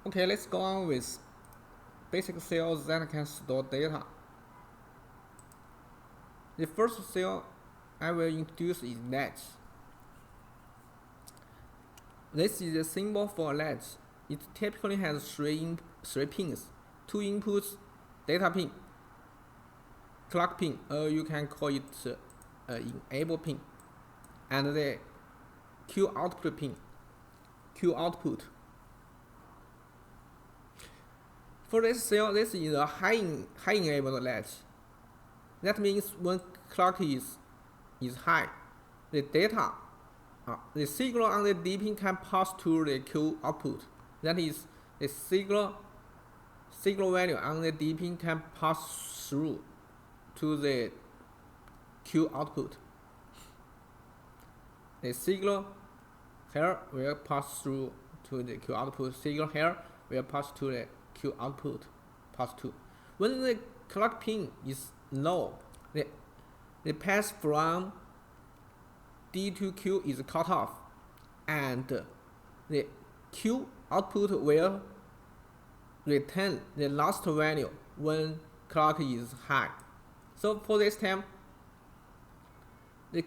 Okay, let's go on with basic cells that can store data. The first cell I will introduce is latch. This is a symbol for a latch. It typically has three pins: 2 inputs, data pin, clock pin, or you can call it enable pin, and the Q output pin, Q output. For this cell, this is a high enabled latch. That means when clock is high, the data, the signal on the D pin can pass to the Q output. That is, the signal value on the D pin can pass through to the Q output. The signal here will pass through to the Q output. Signal here will pass to the Q output, pass to. When the clock pin is low, the path from D to Q is cut off, and the Q output will return the last value when clock is high. So for this time, the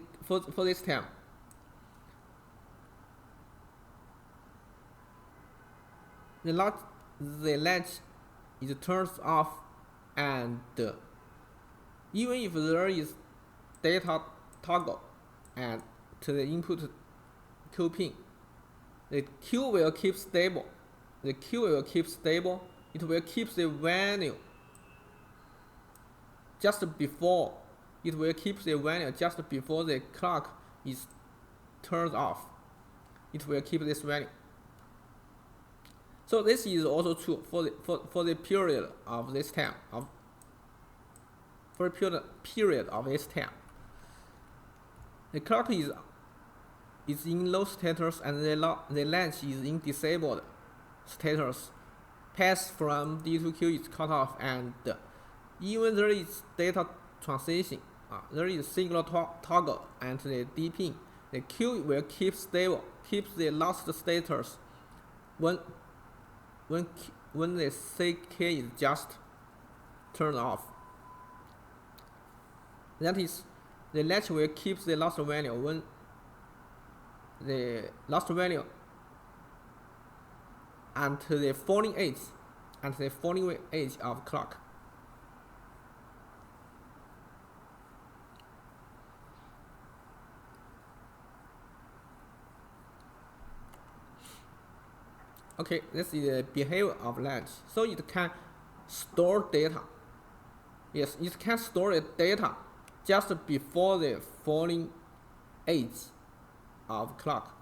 latch is turned off, and even if there is data toggle and to the input Q pin, the Q will keep stable. The Q will keep stable. It will keep the value just before. It will keep the value just before the clock is turned off. It will keep this value. So this is also true for the period of this time. For the period of this time, the clock is in low status and the latch is in disabled status. Path from D to Q is cut off, and even there is data transition, there is signal toggle and the D pin. The Q will keep stable, keeps the last status when the CK is just turned off. That is, the latch will keep the last value when the last value until the falling edge of clock. Okay, this is the behavior of latch. So it can store data. Yes, it can store the data just before the falling edge of clock.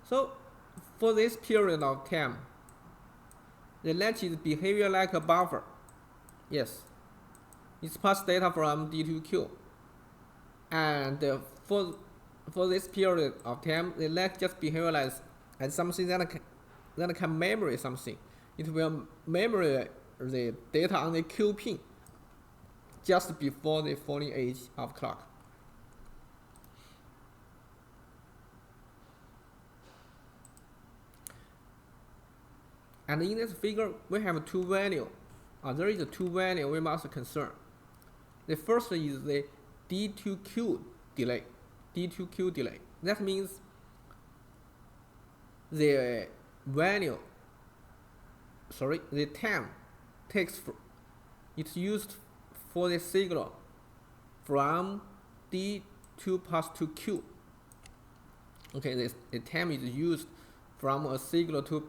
So for this period of time, the latch is behavior like a buffer. Yes, it's pass data from D to Q, and for this period of time, the latch just behaviorize as something that can memory something. It will memory the data on the Q pin just before the falling edge of clock. And in this figure, we have two values. There is a two value we must concern. The first is the D to Q delay. D to Q delay. That means the value, the time it's used for the signal from D to pass to Q. Okay, the time is used from a signal to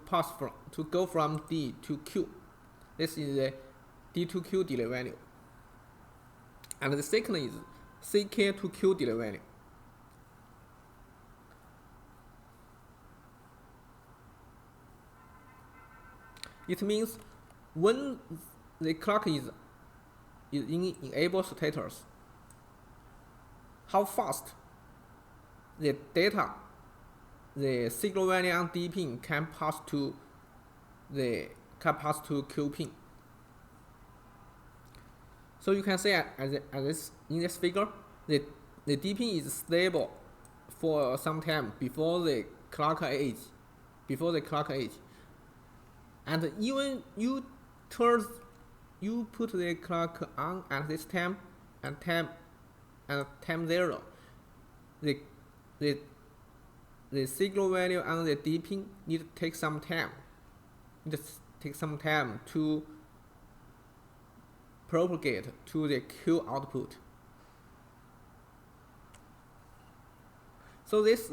go from D to Q. This is the D to Q delay value. And the second is CK to Q delay value. It means when the clock is in enable status, how fast the data, the signal value on D pin can pass to Q pin. So you can see in this figure, the D pin is stable for some time before the clock age, and even you put the clock on at this time and time 0, the signal value on the D pin need to take some time. To propagate to the Q output. So this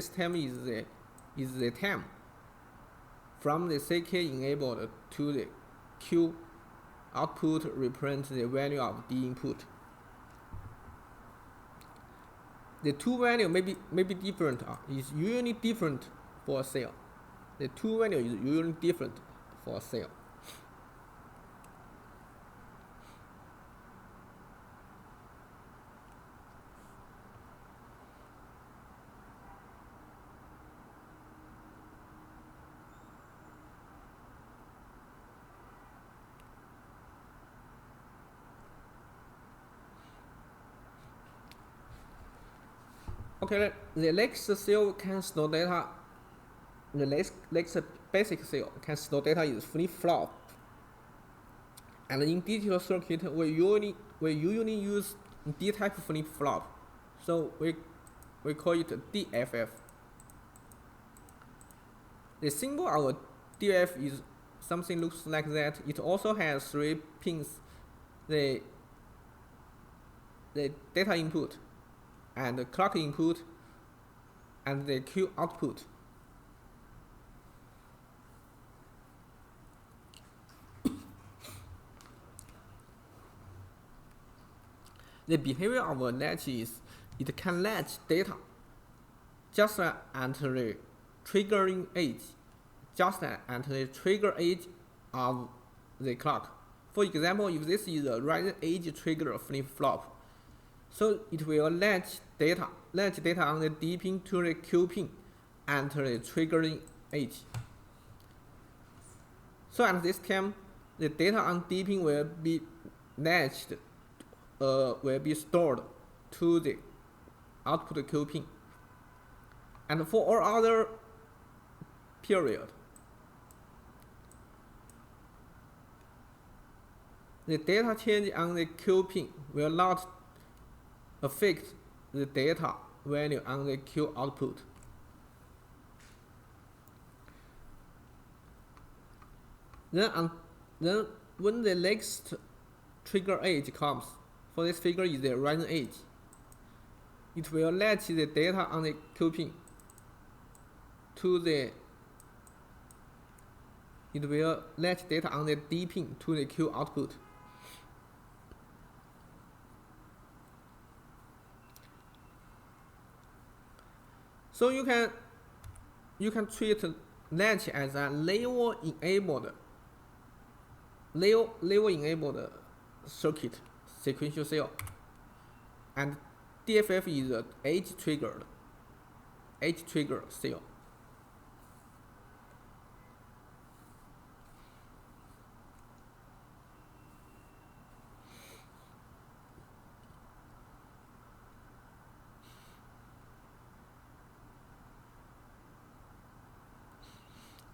time is the time from the CK enabled to the Q output represents the value of D input. The two value may be different. Is usually different for a cell. The two value is usually different for a cell. Okay, the next cell can store data. The next basic cell can store data is flip-flop. And in digital circuit, we usually use D-type flip-flop. So we call it DFF. The symbol of DFF is something looks like that. It also has 3 pins: the data input, and the clock input, and the Q output. The behavior of a latch is it can latch data just at the triggering edge, of the clock. For example, if this is a rising edge trigger flip-flop, so it will latch data on the D pin to the Q pin and the triggering edge. So at this time, the data on D pin will be latched, will be stored to the output Q pin. And for all other period, the data change on the Q pin will not affect the data value on the Q output. Then when the next trigger edge comes, for this figure is the rising edge, it will latch the data on the Q pin to the D pin to the Q output. So you can treat latch as a level enabled circuit sequential cell, and DFF is an edge triggered cell.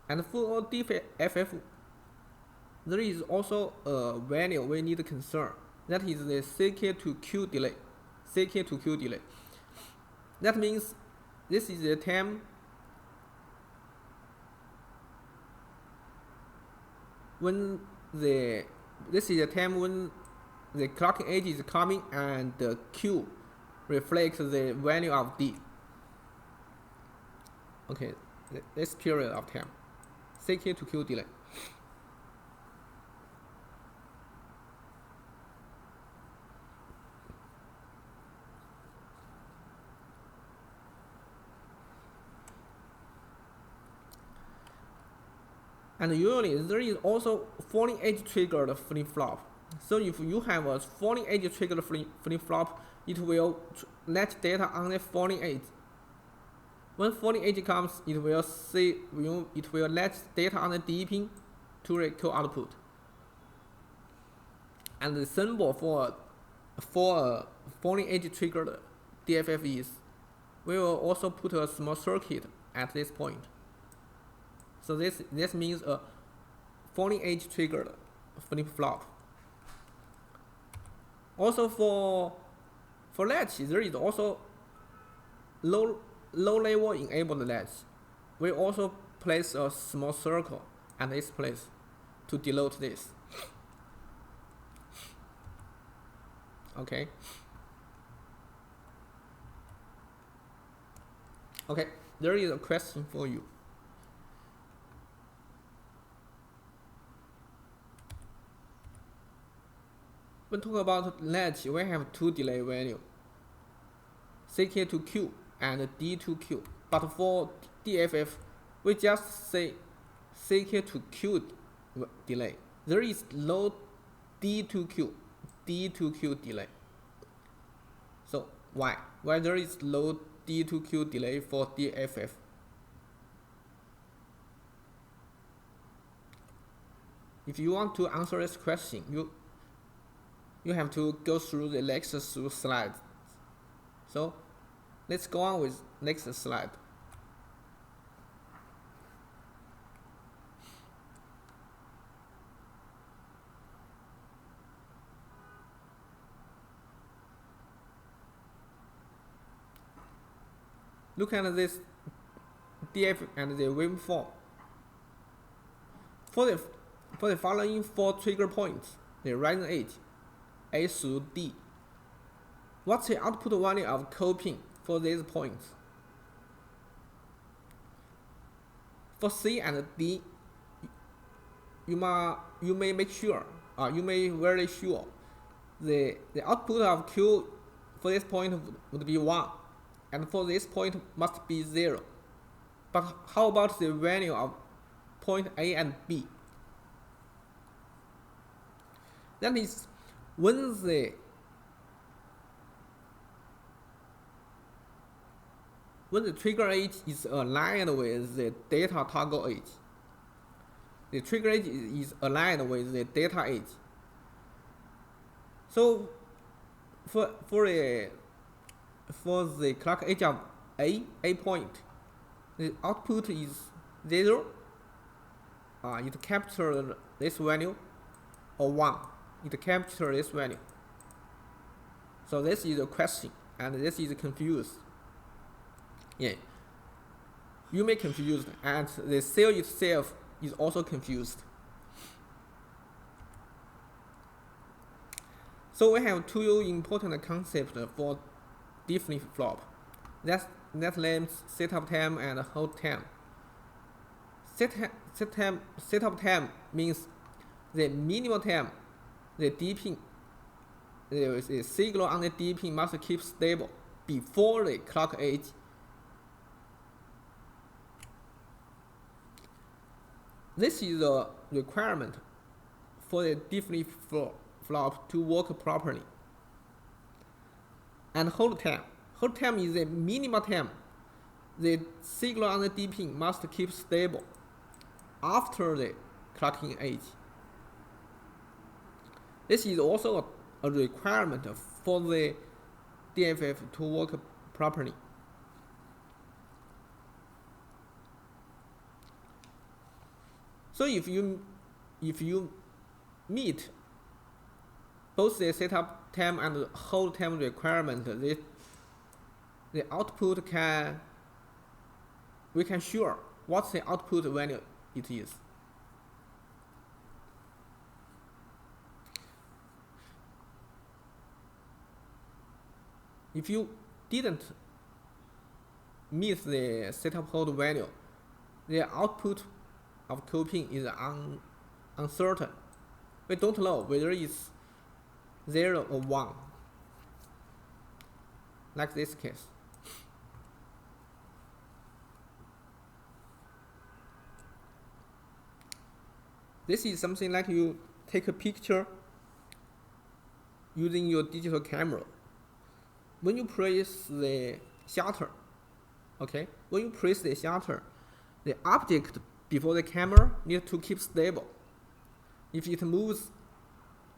And for DFF, there is also a value we need to concern. That is the CK to Q delay. That means this is the time when the clocking edge is coming and the Q reflects the value of D. Okay, this period of time, CK to Q delay. And usually there is also falling edge triggered flip-flop. So if you have a falling edge triggered flip-flop, it will latch data on the falling edge. When falling edge comes, it will latch data on the D pin to the Q output. And the symbol for falling edge triggered DFF is, we will also put a small circuit at this point. So this means a falling edge triggered flip-flop. Also for latch, there is also low level enabled latch. We also place a small circle at this place to denote this. Okay. Okay, there is a question for you. When talk about latch, we have two delay value, CK to Q and D to Q. But for DFF, we just say CK to Q delay. There is no D to Q delay. So why? Why there is low D to Q delay for DFF? If you want to answer this question, you have to go through the next slide. So let's go on with next slide. Look at this DF and the waveform. For the following 4 trigger points, the rising edge, A through D. What's the output value of coping for these points? For C and D, you may make sure, you may very sure, the output of Q for this point would be 1. And for this point must be 0. But how about the value of point A and B? That is, when the trigger edge is aligned with the data toggle edge, the trigger edge is aligned with the data edge. So for the clock edge of A point, the output is 0. It captures this value, or 1. It captures this value. So this is a question, and this is confused. Yeah, you may confused, and the cell itself is also confused. So we have 2 important concepts for D flip-flop. That names setup time and hold time. Setup time means the minimum time the D pin, the signal on the D pin must keep stable before the clock edge. This is a requirement for the D flip-flop to work properly. And hold time. Hold time is the minimum time the signal on the D pin must keep stable after the clocking edge. This is also a requirement for the DFF to work properly. So if you meet both the setup time and hold time requirement, the output we can sure what's the output value it is. If you didn't meet the setup hold value, the output of coping is uncertain. We don't know whether it's 0 or 1, like this case. This is something like you take a picture using your digital camera. When you press the shutter, okay, when you press the shutter, the object before the camera needs to keep stable. If it moves,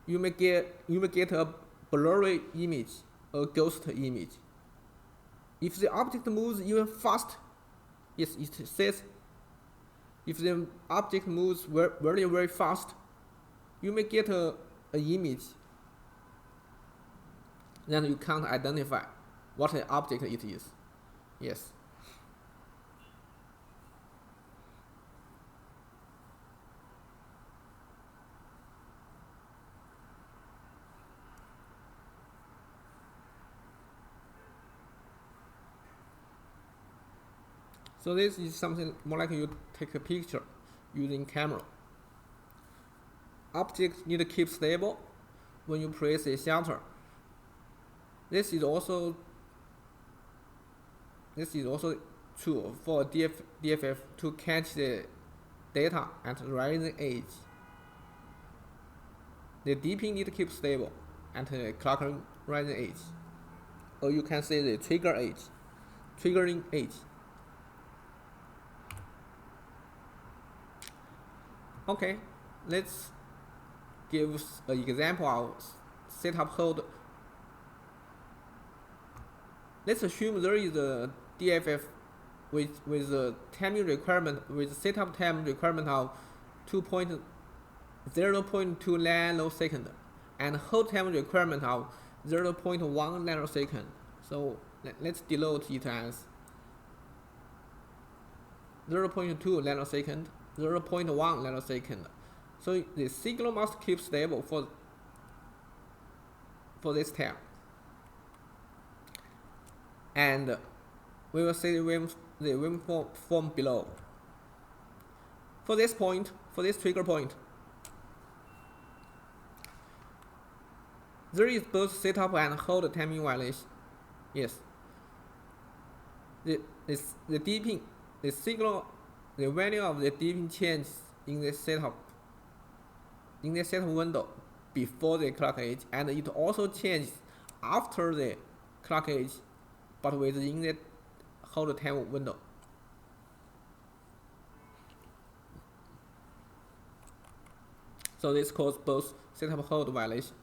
you may get a blurry image, a ghost image. If the object moves even fast, yes, it says if the object moves very, very fast, you may get an image then you can't identify what an object it is. Yes. So this is something more like you take a picture using camera. Objects need to keep stable when you press a shutter. This is also true for DFF to catch the data at the rising edge. The D pin need to keep stable at the clock rising edge, or you can say the triggering edge. Okay, let's give an example of setup hold. Let's assume there is a DFF with a timing requirement with setup time requirement of 0.2 nanosecond and hold time requirement of 0.1 nanosecond. So let's denote it as 0.2 nanosecond, 0.1 nanosecond. So the signal must keep stable for this time. And we will see the waveform below. For this trigger point, there is both setup and hold timing violation. Yes. The D pin, the signal, the value of the D pin changes in the setup window before the clock edge, and it also changes after the clock edge, but within the hold time window. So this causes both setup hold violation.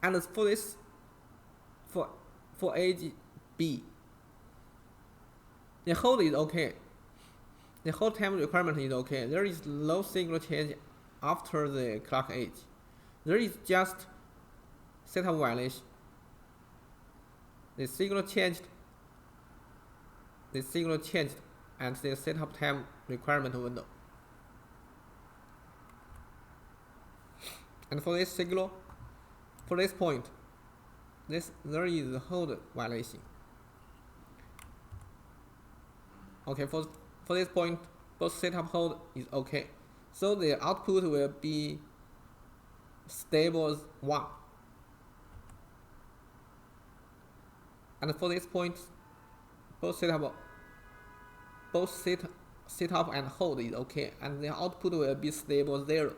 And for this, for edge B, the hold is okay. The hold time requirement is okay. There is no signal change after the clock edge. There is just setup violation. The signal changed at the setup time requirement window. And for this signal, for this point, there is a hold violation. Okay, for this point, both setup hold is okay. So the output will be stable as 1. And for this point, both setup and hold is okay, and the output will be stable 0.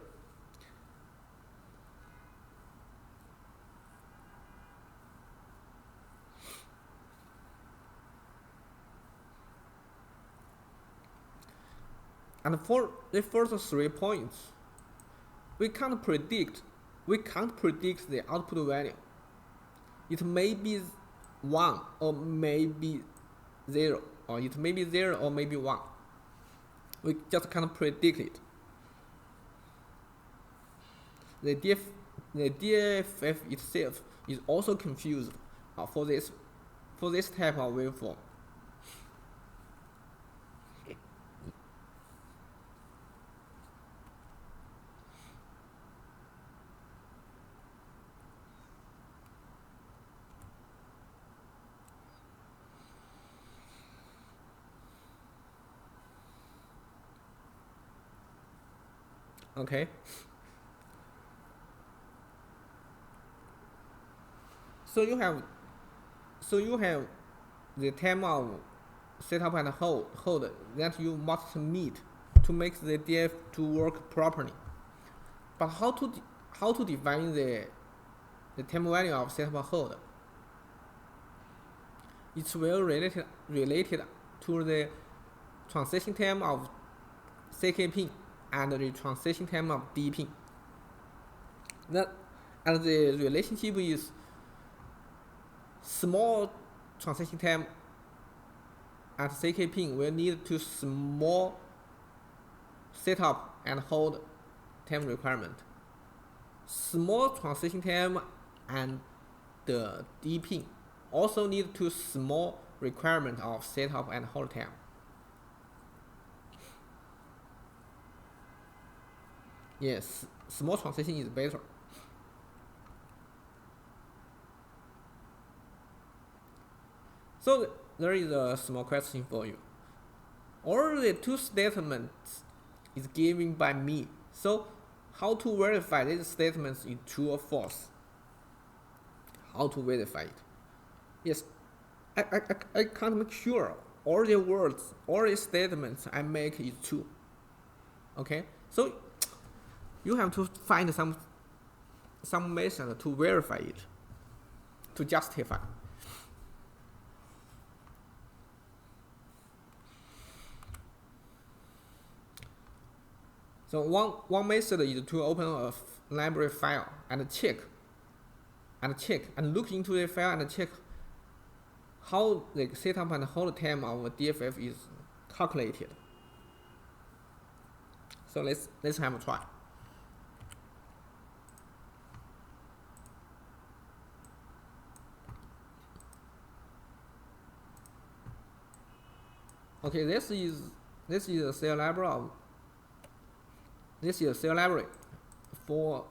And for the first 3 points, we can't predict the output value. It may be 1 or maybe 0, or it may be 0 or maybe 1. We just can't predict it. The DFF itself is also confused for this type of waveform. Okay. So you have the time of setup and hold that you must meet to make the DF to work properly. But how to define the time value of setup and hold? It's well related to the transition time of CK pin and the transition time of D pin. and the relationship is small transition time at CK pin will lead to small setup and hold time requirement. Small transition time and the D pin also lead to small requirement of setup and hold time. Yes, small transition is better. So there is a small question for you. All the two statements is given by me. So how to verify these statements is true or false? How to verify it? Yes, I can't make sure all the words, all the statements I make is true. Okay, so you have to find some method to verify it, to justify. So one method is to open a library file and check and look into the file and check how the setup and hold time of DFF is calculated. So let's have a try. Okay, this is a cell library. This is a cell library for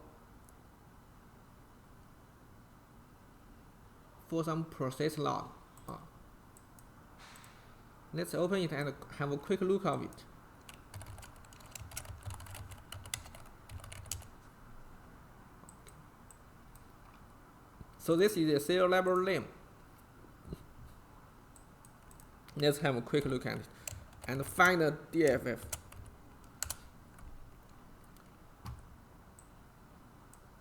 some process log. Let's open it and have a quick look of it. So this is a cell library name. Let's have a quick look at it and find the DFF.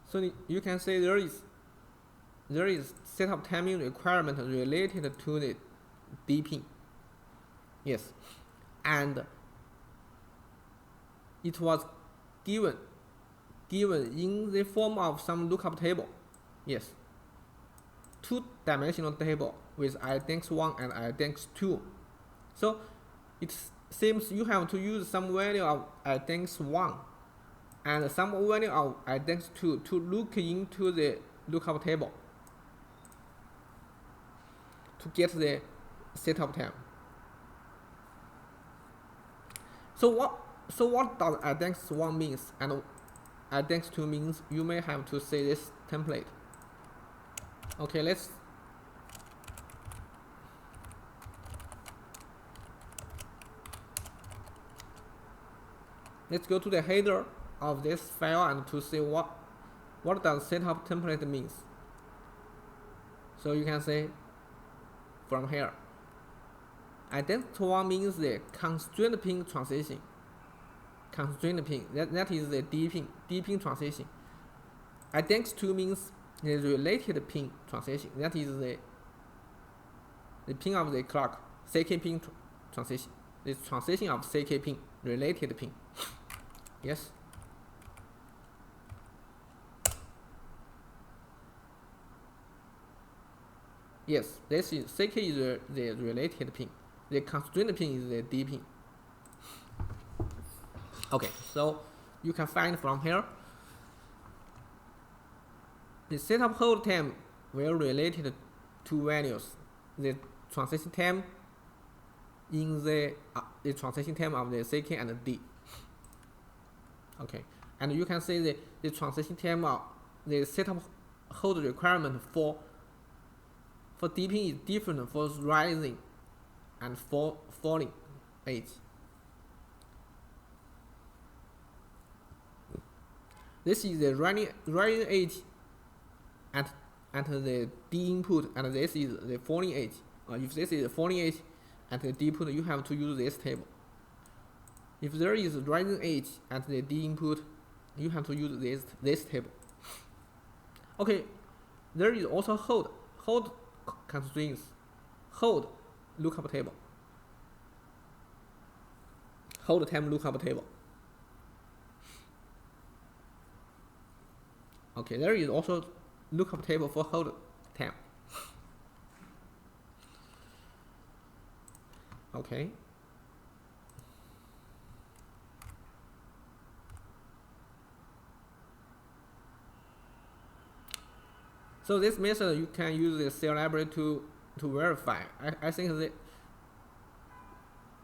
So you can say there is setup timing requirement related to the D pin. Yes, and it was given in the form of some lookup table. Yes, two-dimensional table with index 1 and index 2. So it seems you have to use some value of index 1 and some value of index 2 to look into the lookup table to get the setup time. So what does index 1 means and index 2 means? You may have to say this template. Okay, let's go to the header of this file and to see what does setup template means. So you can say from here, index 1 means the constraint pin transition. Constraint pin, that is the D pin transition. Index 2 means the related pin transition. That is the pin of the clock, CK pin transition. The transition of CK pin, related pin. Yes. Yes, this is CK is the related pin. The constraint pin is the D pin. Okay, so you can find from here the setup hold time will related to values. The transition time in the transition time of the CK and D. Okay, and you can see the transition time of the setup hold requirement for D pin is different for rising and for falling edge. This is the rising edge at the D input, and this is the falling edge. If this is the falling edge at the D input, you have to use this table. If there is rising edge at the D input, you have to use this table. Okay, there is also hold constraints, hold lookup table, hold time lookup table. Okay, there is also lookup table for hold time. Okay. So this method you can use the cell library to verify. I think that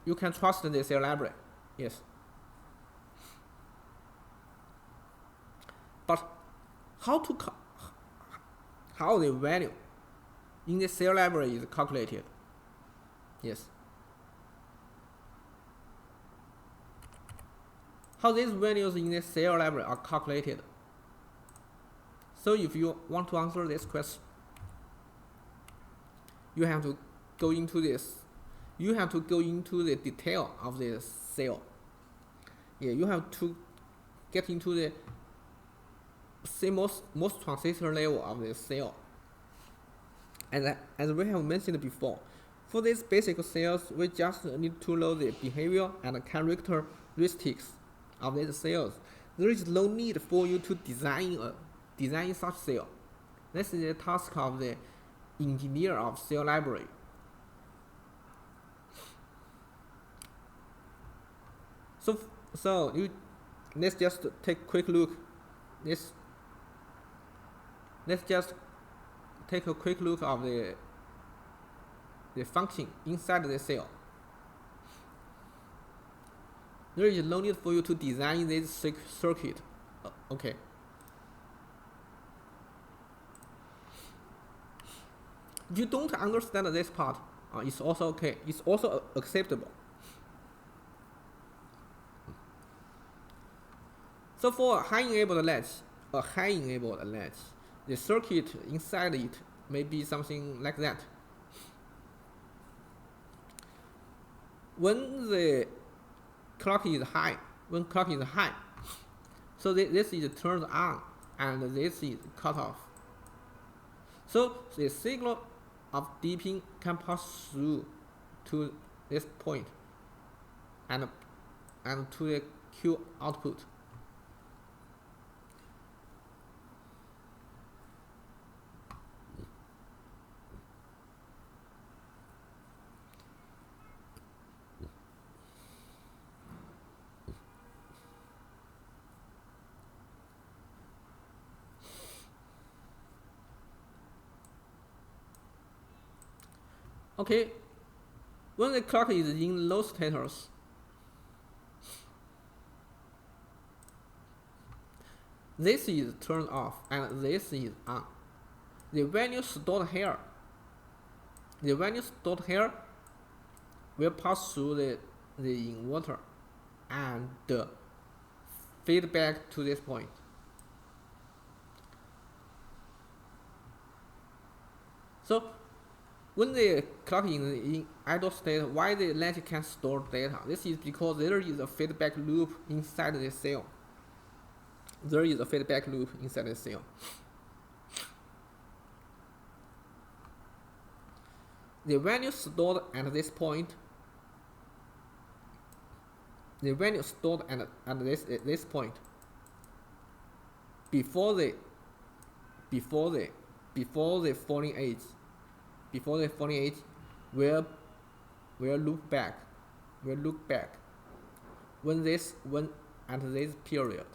you can trust the cell library. Yes. But how the value in the cell library is calculated? Yes. How these values in the cell library are calculated? So if you want to answer this question, you have to go into this. You have to go into the detail of the cell. Yeah, you have to get into the CMOS transistor level of the cell. And as we have mentioned before, for these basic cells, we just need to know the behavior and characteristics of these cells. There is no need for you to design such cell. This is the task of the engineer of cell library. So let's just take a quick look. Let's just take a quick look of the function inside the cell. There is no need for you to design this circuit. Okay. If you don't understand this part, it's also okay. It's also acceptable. So for a high-enabled latch, the circuit inside it may be something like that. When the clock is high, so this is turned on and this is cut off. So the signal of D pin can pass through to this point and to the Q output. Okay, when the clock is in low status, this is turned off and this is on. The value stored here will pass through the inverter and feed back to this point. So when the clock is in idle state, why the latch can store data? This is because there is a feedback loop inside the cell. The value stored at this point, this point, before the falling edge. Will look back when at this period.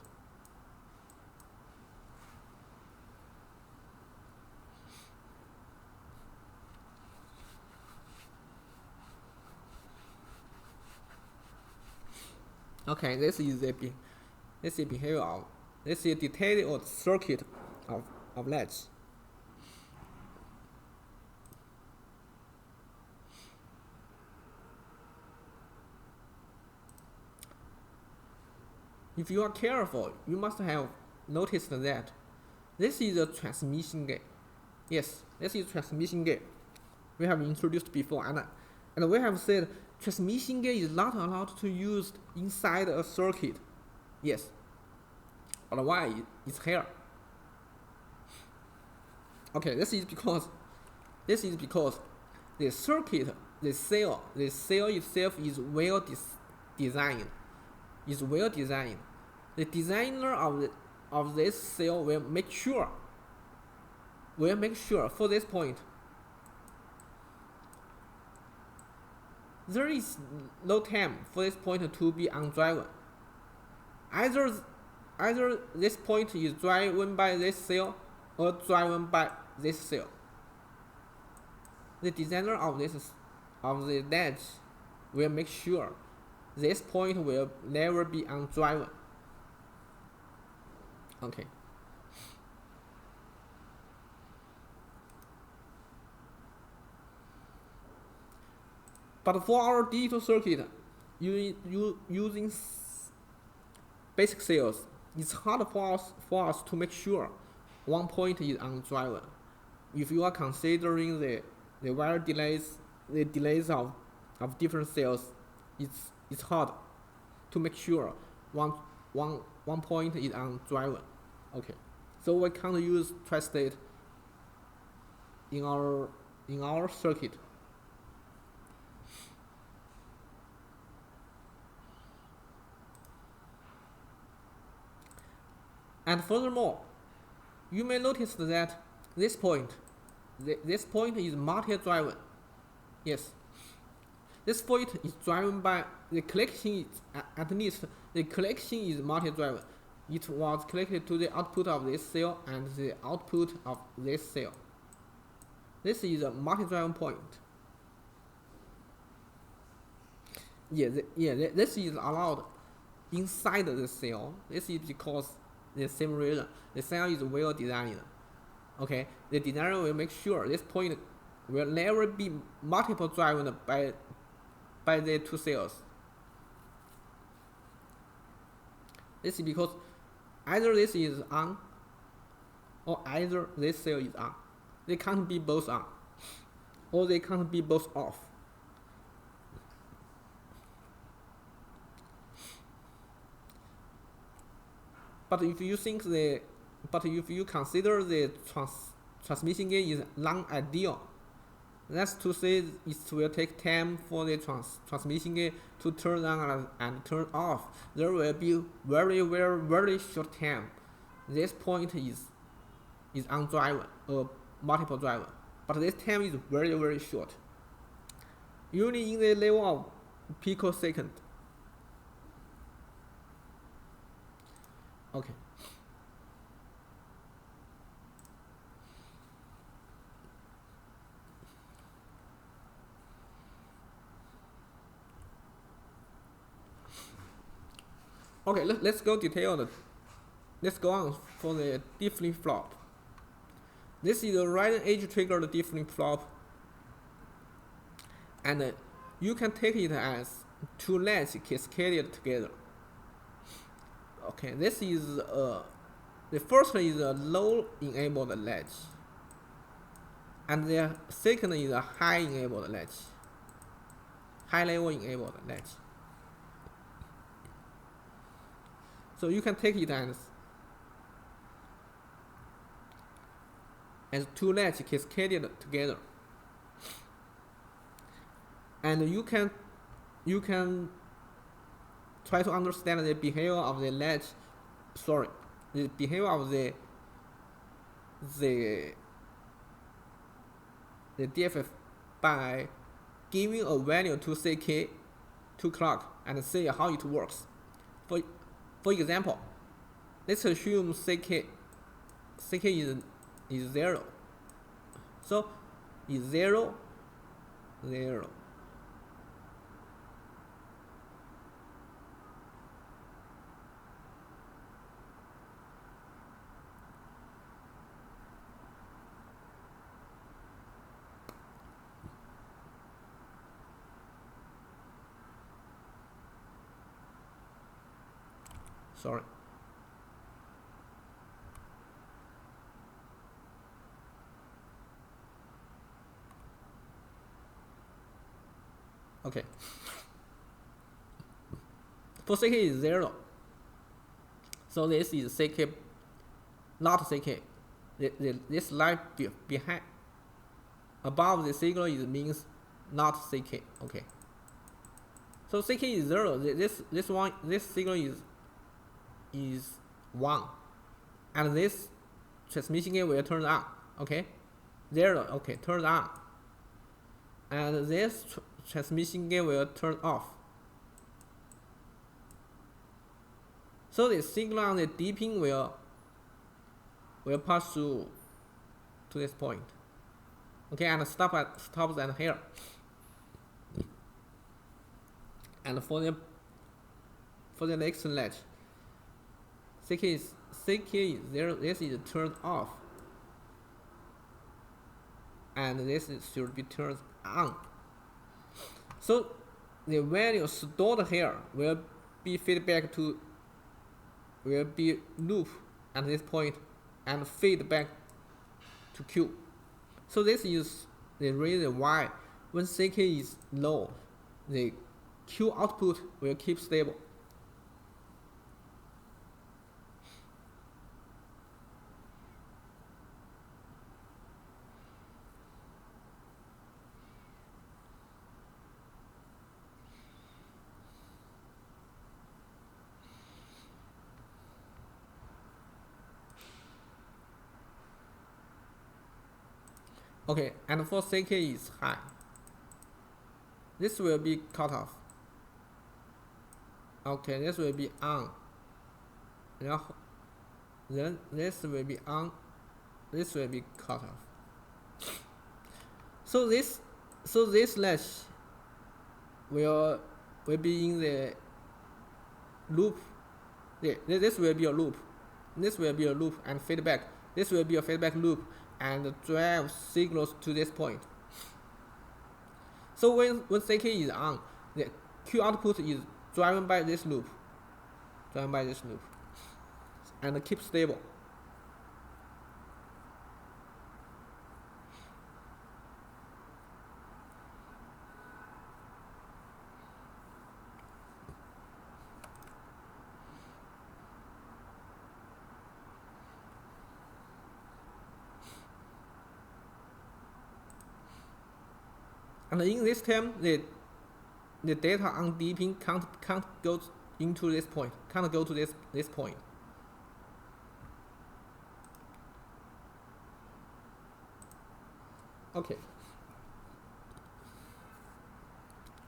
Okay, this is the behavior of detailed circuit of latch. If you are careful, you must have noticed that this is a transmission gate. Yes, this is transmission gate. We have introduced before, and we have said transmission gate is not allowed to use inside a circuit. Yes, otherwise it's here. Okay, this is because the circuit, the cell itself is well designed. The designer of of this cell will make sure for this point there is no time for this point to be undriven. Either this point is driven by this cell or driven by this cell. The designer of the latch will make sure this point will never be undriven. Okay. But for our digital circuit, using basic cells, it's hard for us to make sure one point is undriven. If you are considering the wire delays, the delays of different cells, it's hard to make sure one point is undriven. Okay, so we can't use tri-state in our circuit. And furthermore, you may notice that this point is multi-driven. Yes, this point is driven by the collection. At least the collection is multi-driven. It was connected to the output of this cell and the output of this cell. This is a multi-driven point. This is allowed inside the cell. This is because the same reason. The cell is well designed. Okay, the designer will make sure this point will never be multiple driven by the two cells. This is because either this is on or either this cell is on. They can't be both on, or they can't be both off. But if you consider the transmission gain is non-ideal, that's to say it will take time for the transmission gain to turn on and turn off. There will be very short time. This point is undriven or multiple driven, but this time is very short. Usually in the level of picosecond. Okay. Okay, let's go detailed. Let's go on for the D flip-flop. This is a right edge triggered D flip-flop, and you can take it as two latches cascaded together. Okay, this is the first is a low enabled latch, and the second is a high enabled latch, high level enabled latch. So you can take it as two latches cascaded together, and you can try to understand the behavior of the latch. The behavior of the DFF by giving a value to CK to clock and see how it works. For example, let's assume CK is 0. So is 0, 0. Sorry. Okay. For CK is 0. So this is CK, not CK. This line behind, above the signal is means not CK. Okay. So CK is 0. This signal is 1. and this transmission gate will turn on. Okay, 0. Okay, turn on, and this transmission gate will turn off. So the signal on the D pin will pass through to this point. Okay, and stops at here. And for the next latch, CK is 0. This is turned off, and this should be turned on. So the value stored here will be loop at this point and feed back to Q. So this is the reason why when CK is low, the Q output will keep stable. Okay, and for CK is high, this will be cut off. Okay, this will be on. Then this will be on. This will be cut off. So this latch will be in the loop. This will be a loop. This will be a loop and feedback. This will be a feedback loop and drive signals to this point. So when CK is on, the Q output is driven by this loop, and keep stable. And in this time, the data on D pin can't go into this point, can't go to this point. Okay.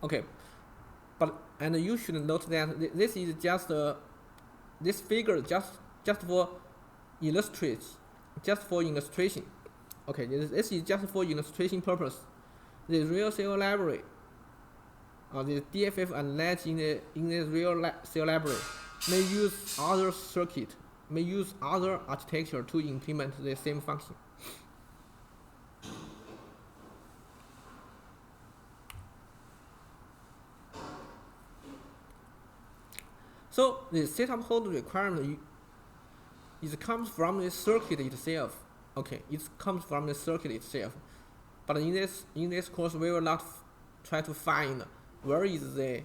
Okay, and you should note that this is just this figure just for illustration. Okay, this is just for illustration purpose. The real cell library, the DFF and latch in the real cell library may use other circuit, may use other architecture to implement the same function. So the setup hold requirement comes from the circuit itself. Okay, it comes from the circuit itself. But in this course, we will not try to find where is the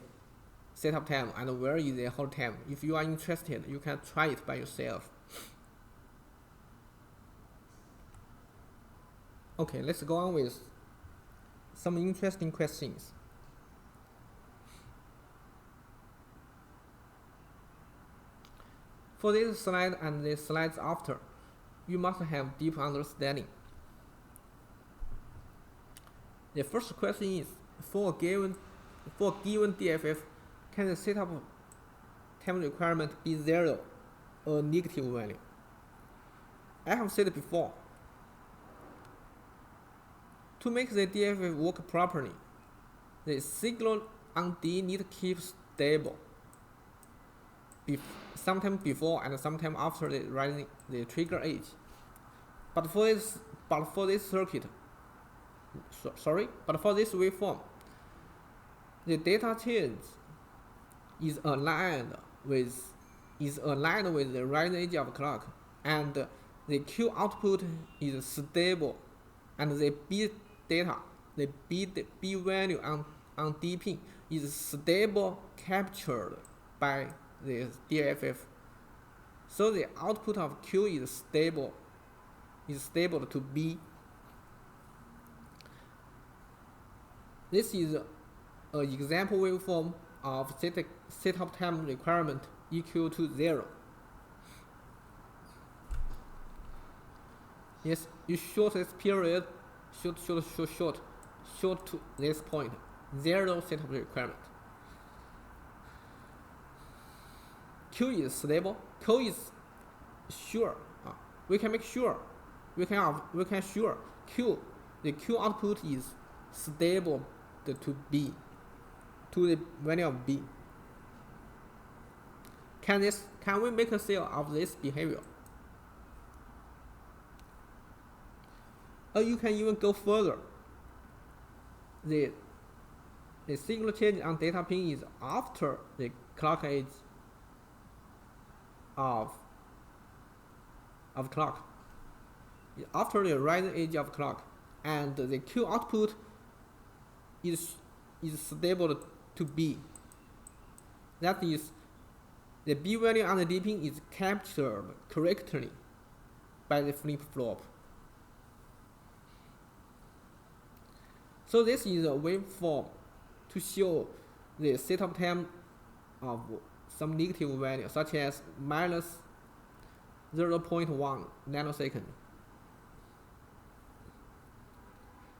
setup time and where is the hold time. If you are interested, you can try it by yourself. Okay, let's go on with some interesting questions. For this slide and the slides after, you must have deep understanding. The first question is, for a given DFF, can the setup time requirement be 0 or negative value? I have said before, to make the DFF work properly, the signal on D need to keep stable, sometime before and sometime after the trigger age. But for this waveform, the data change is aligned with the rising edge of clock, and the Q output is stable, and the B data, the B value on D pin is stable, captured by the DFF. So the output of Q is stable to B. This is an example waveform of setup time requirement equal to 0. Yes, you short this period, short to this point. Zero setup requirement. Q is stable. Q is sure. We can make sure. We can sure Q. The Q output is stable to B, to the value of B. Can we make a cell of this behavior? Or you can even go further. The signal change on data pin is after the clock edge of clock. After the rising edge of clock, and the Q output is stable to B. That is, the B value on the D pin is captured correctly by the flip-flop. So this is a waveform to show the setup time of some negative value, such as minus 0.1 nanosecond.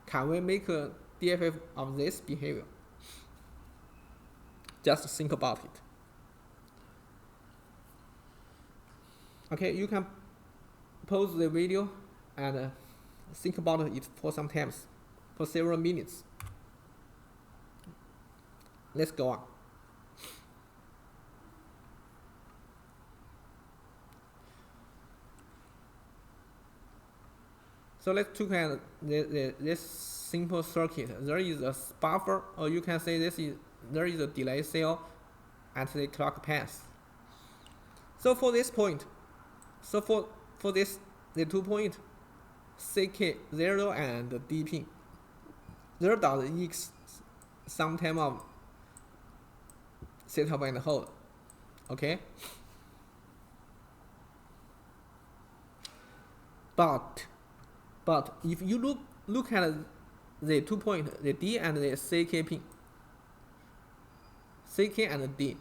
Can we make a DFF of this behavior? Just think about it. Okay, you can pause the video and think about it for some time, for several minutes. Let's go on. So let's look at this simple circuit. There is a buffer, or you can say there is a delay cell at the clock path. So for this point, for this the 2 point, CK0 and D pin, there does exist some time of setup and hold. Okay. But if you look at the 2 point, the D and the CK pin, CK and D,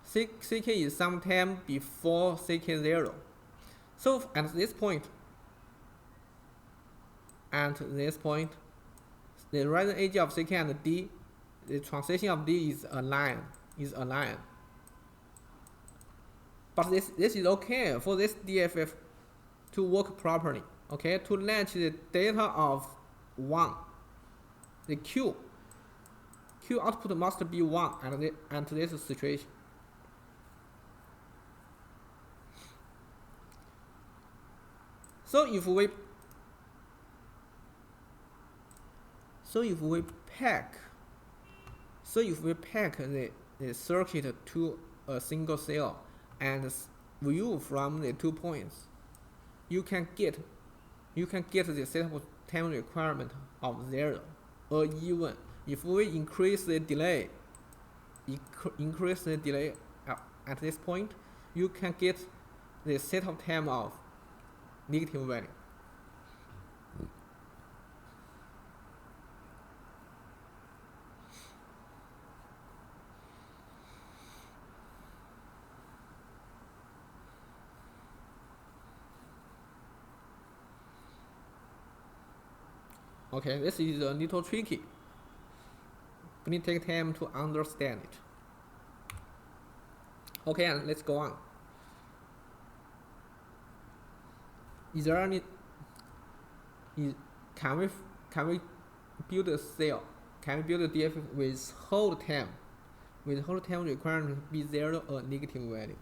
CK is sometime before CK0. So at this point, the rising edge of CK and D, the transition of D is aligned. But this is okay for this DFF to work properly. Okay, to latch the data of 1, the Q output must be 1 and this situation. So if we pack the circuit to a single cell and view from the 2 points, you can get the setup time requirement of 0, or even if we increase the delay at this point, you can get the setup time of negative value. Okay, this is a little tricky. We need to take time to understand it. Okay, and let's go on. Can we build a cell? Can we build a DFF with hold time? With hold time requirement be 0 or negative value?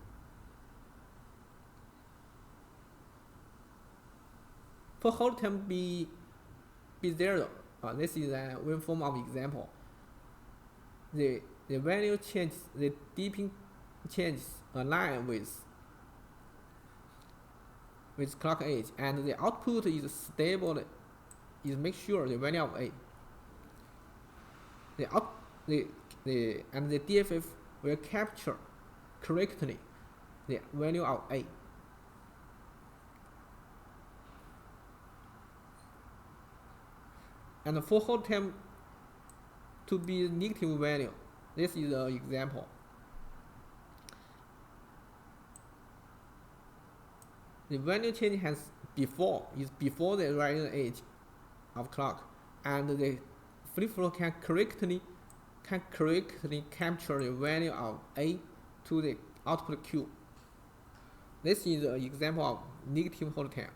For hold time be 0. This is one form of example. The value changes, the D pin changes align with clock edge, and the output is stable. Is make sure the value of A. And the DFF will capture correctly the value of A. And for hold time to be negative value, this is an example. The value change has before the rising edge of clock, and the flip-flop can correctly capture the value of A to the output Q. This is an example of negative hold time.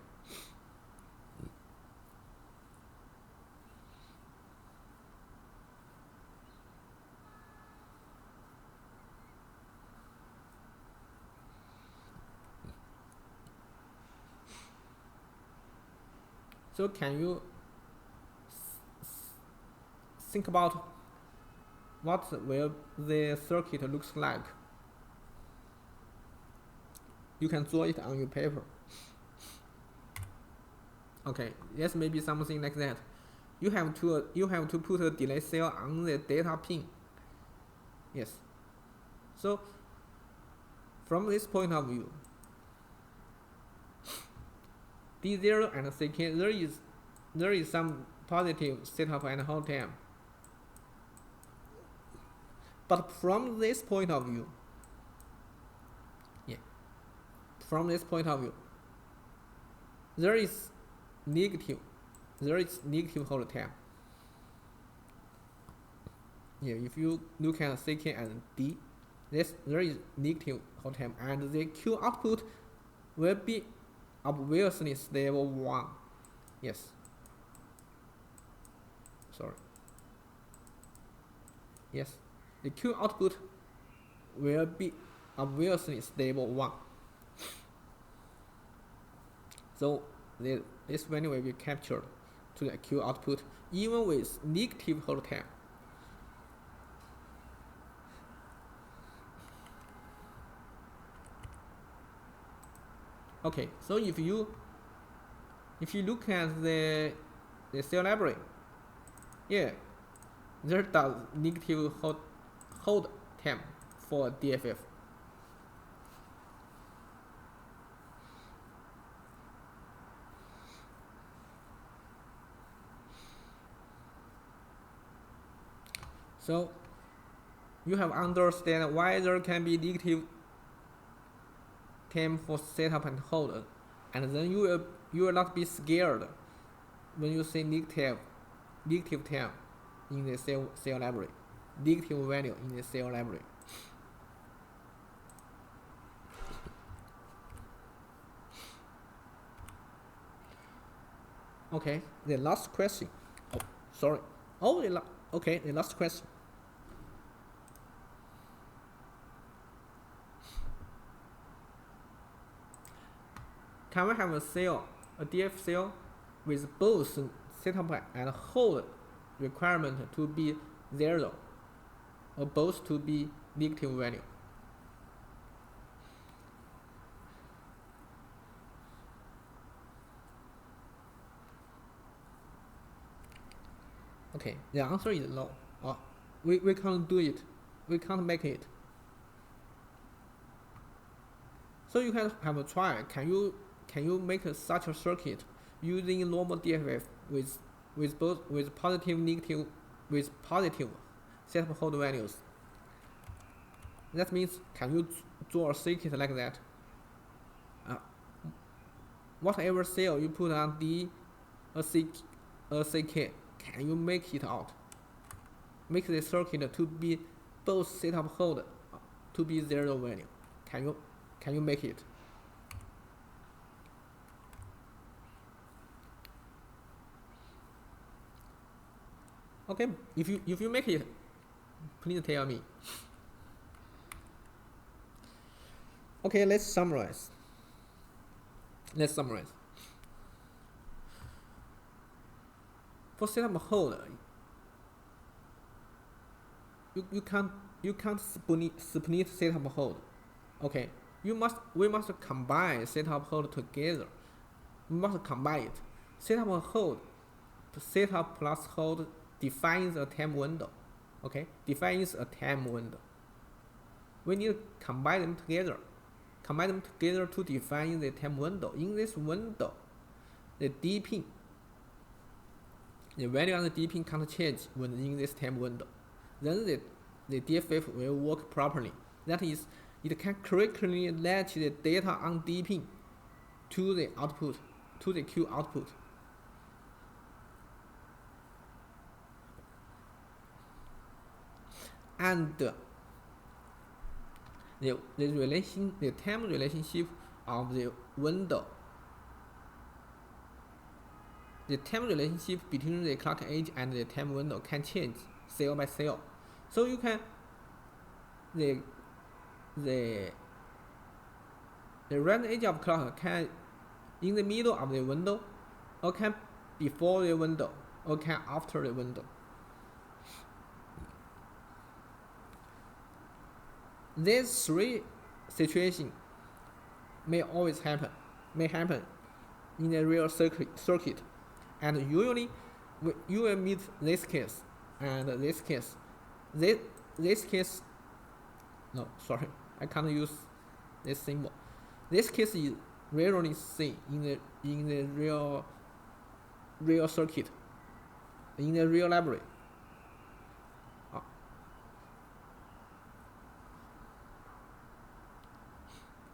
So can you think about what will the circuit looks like? You can draw it on your paper. Okay, yes, maybe something like that. You have to put a delay cell on the data pin. Yes. So from this point of view, D0 and CK, there is some positive setup and hold time. But from this point of view, there is negative hold time. Yeah, if you look at CK and D, there is negative hold time, and the Q output will be obviously stable 1. Yes. Sorry. Yes. The Q output will be obviously stable 1. So this value will be captured to the Q output even with negative hold time. Okay, so if you look at the cell library, yeah, there does negative hold time for DFF. So you have understand why there can be negative time for setup and hold, and then you will not be scared when you see negative time in the cell library, negative value in the cell library. Okay, the last question. Oh, sorry. Oh, okay, the last question. Can we have a DF cell with both setup and hold requirement to be 0, or both to be negative value? Okay, the answer is no. We can't do it. We can't make it. So you can have a try. Can you make such a circuit using normal DFF with positive setup hold values? That means, can you draw a circuit like that? Whatever cell you put on D, a CK, can you make it out? Make the circuit to be both setup hold to be 0 value. Can you make it? Okay, if you make it, please tell me. Okay, let's summarize. For setup hold, you can't split setup hold. Okay, we must combine setup hold together. We must combine it. Setup plus hold defines a time window. Okay, defines a time window. We need to combine them together to define the time window. In this window, the D pin, the value on the D pin can't change when in this time window. Then the DFF will work properly. That is, it can correctly latch the data on D pin to the output to the Q output. And the time relationship of the window. The time relationship between the clock edge and the time window can change cell by cell. So you can the right edge of clock can in the middle of the window, or can before the window, or can after the window. These three situations may happen in a real circuit, and usually you will meet this case and this case. This case, no, sorry, I can't use this symbol. This case is rarely seen in the real circuit, in the real library.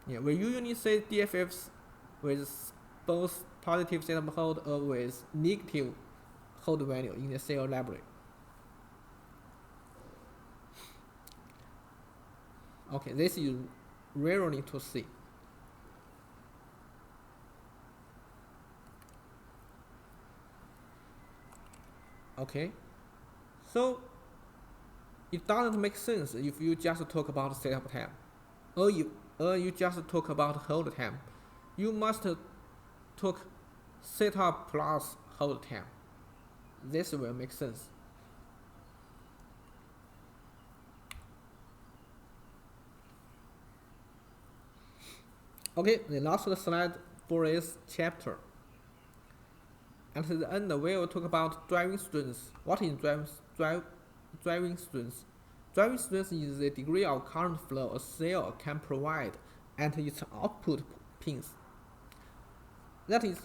Yeah, we usually say DFFs with both positive setup hold or with negative hold value in the cell library. Okay, this is rarely to see. Okay, so it doesn't make sense if you just talk about setup time, or you just talk about hold time. You must talk setup plus hold time. This will make sense. Okay, the last slide for this chapter. At the end, we will talk about driving strength. What is driving strength? Driving strength is the degree of current flow a cell can provide at its output pins. That is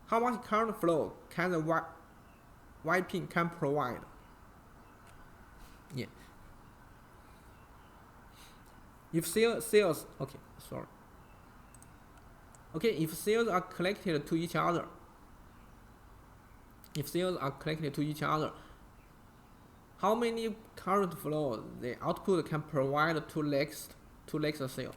how much current flow can the Y pin can provide. Yeah. If cells, okay, sorry. Okay, if cells are connected to each other, how many current flow the output can provide to next cell?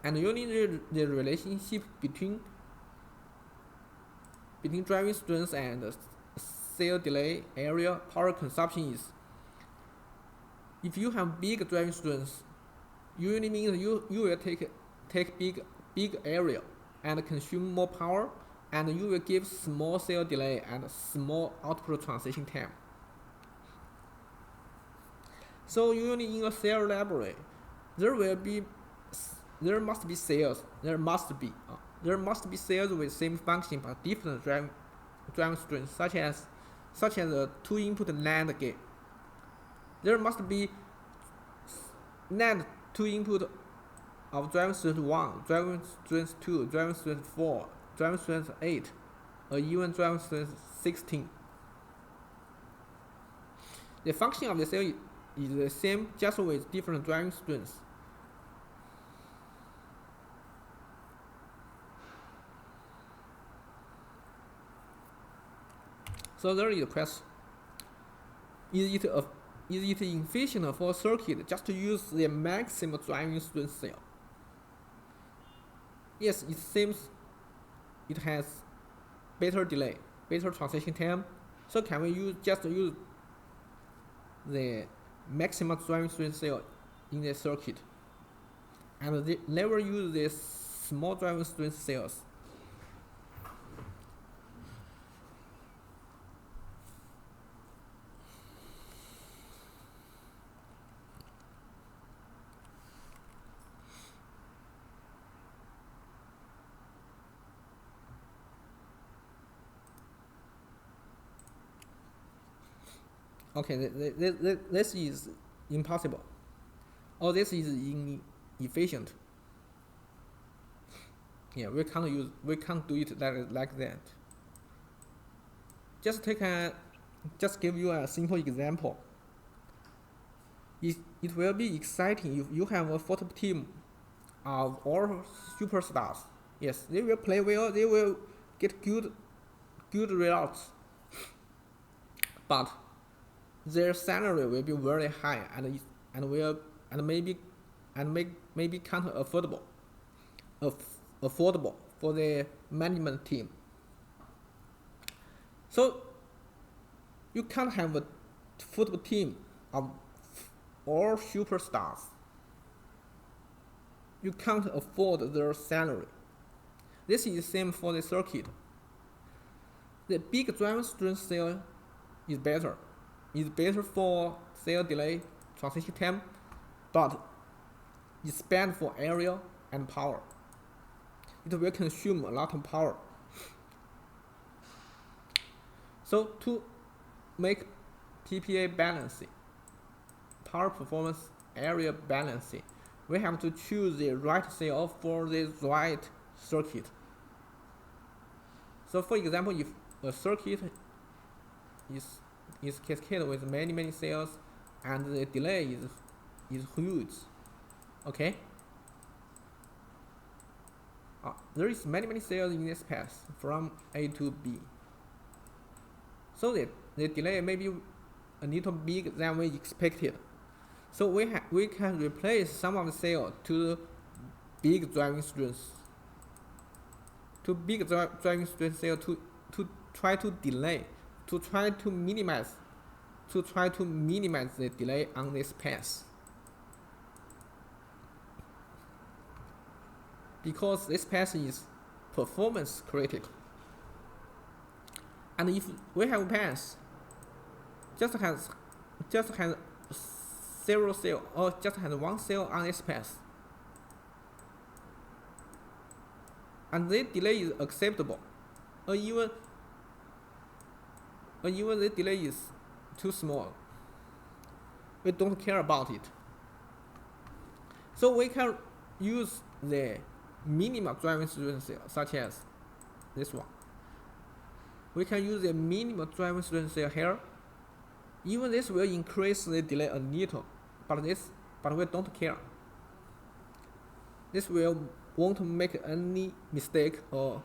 And you need the relationship between driving strength and cell delay area power consumption is. If you have big driving strength, usually means you will take big area and consume more power, and you will give small cell delay and small output transition time. So usually in a cell library, there must be cells with same function but different driving strength, such as a 2-input NAND gate. There must be NAND 2-input of driving strength 1, driving strength 2, driving strength 4, driving strength 8, or even driving strength 16. The function of the cell is the same, just with different driving strengths. So there is a question: Is it efficient for a circuit just to use the maximum driving strength cell? Yes, it seems it has better delay, better transition time. So can we just use the maximum driving strength cell in the circuit, and never use the small driving strength cells? Okay, this is impossible, or this is inefficient. Yeah, we can't do it like that. Just give you a simple example. It will be exciting if you have a photo team of all superstars. Yes, they will play well, they will get good results, but their salary will be very high and maybe can't affordable for the management team. So you can't have a football team of all superstars. You can't afford their salary. This is the same for the circuit. The big driver strength cell is better. It's better for cell delay, transition time, but it's bad for area and power. It will consume a lot of power. So to make PPA balancing, power performance area balancing, we have to choose the right cell for the right circuit. So for example, if a circuit is cascaded with many cells and the delay is huge, okay? There is many cells in this path from A to B. So the delay may be a little big than we expected. So we can replace some of the cells to big driving strength. To big driving strength cell to try to delay, to try to minimize the delay on this path. Because this path is performance critical. And if we have a path just has 0 cell or just has 1 cell on this path, and the delay is acceptable, or even the delay is too small, we don't care about it. So we can use the minimum driving strength cell, such as this one. We can use the minimum driving strength cell here. Even this will increase the delay a little, but we don't care. This won't make any mistake or.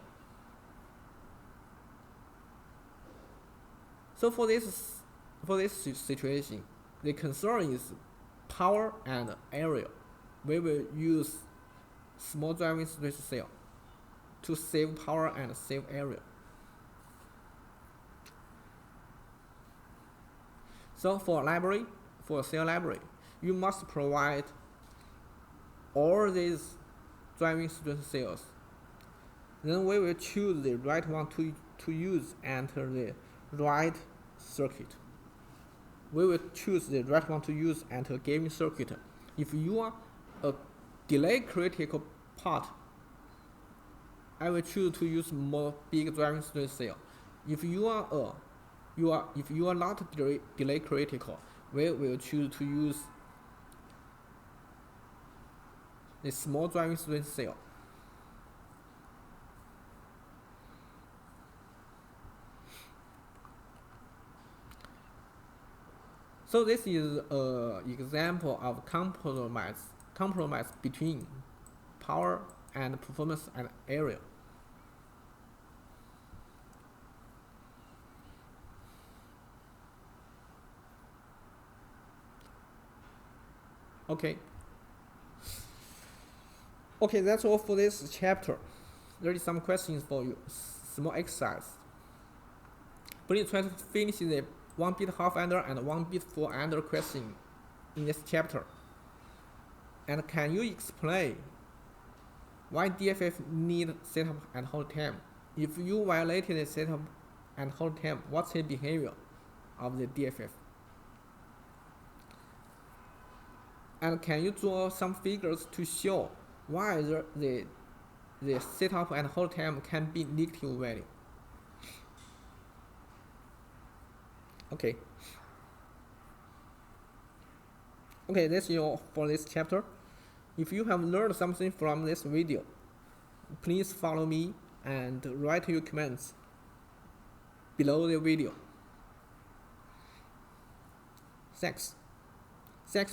So for this situation, the concern is power and area. We will use small driving strength cell to save power and save area. So for cell library, you must provide all these driving strength cells. Then we will choose the right one to use enter the right circuit. We will choose the right one to use enter given circuit. If you are a delay critical part, I will choose to use more big driving strength cell. If you are not delay critical, we will choose to use the small driving strength cell. So this is an example of compromise between power and performance and area. Okay, that's all for this chapter. There is some questions for you, small exercise. Please try to finish the 1 bit half under and 1 bit full under question in this chapter. And can you explain why DFF need setup and hold time? If you violated the setup and hold time, what's the behavior of the DFF? And can you draw some figures to show why the setup and hold time can be negative value? Okay. Okay, that's all for this chapter. If you have learned something from this video, please follow me and write your comments below the video. Thanks.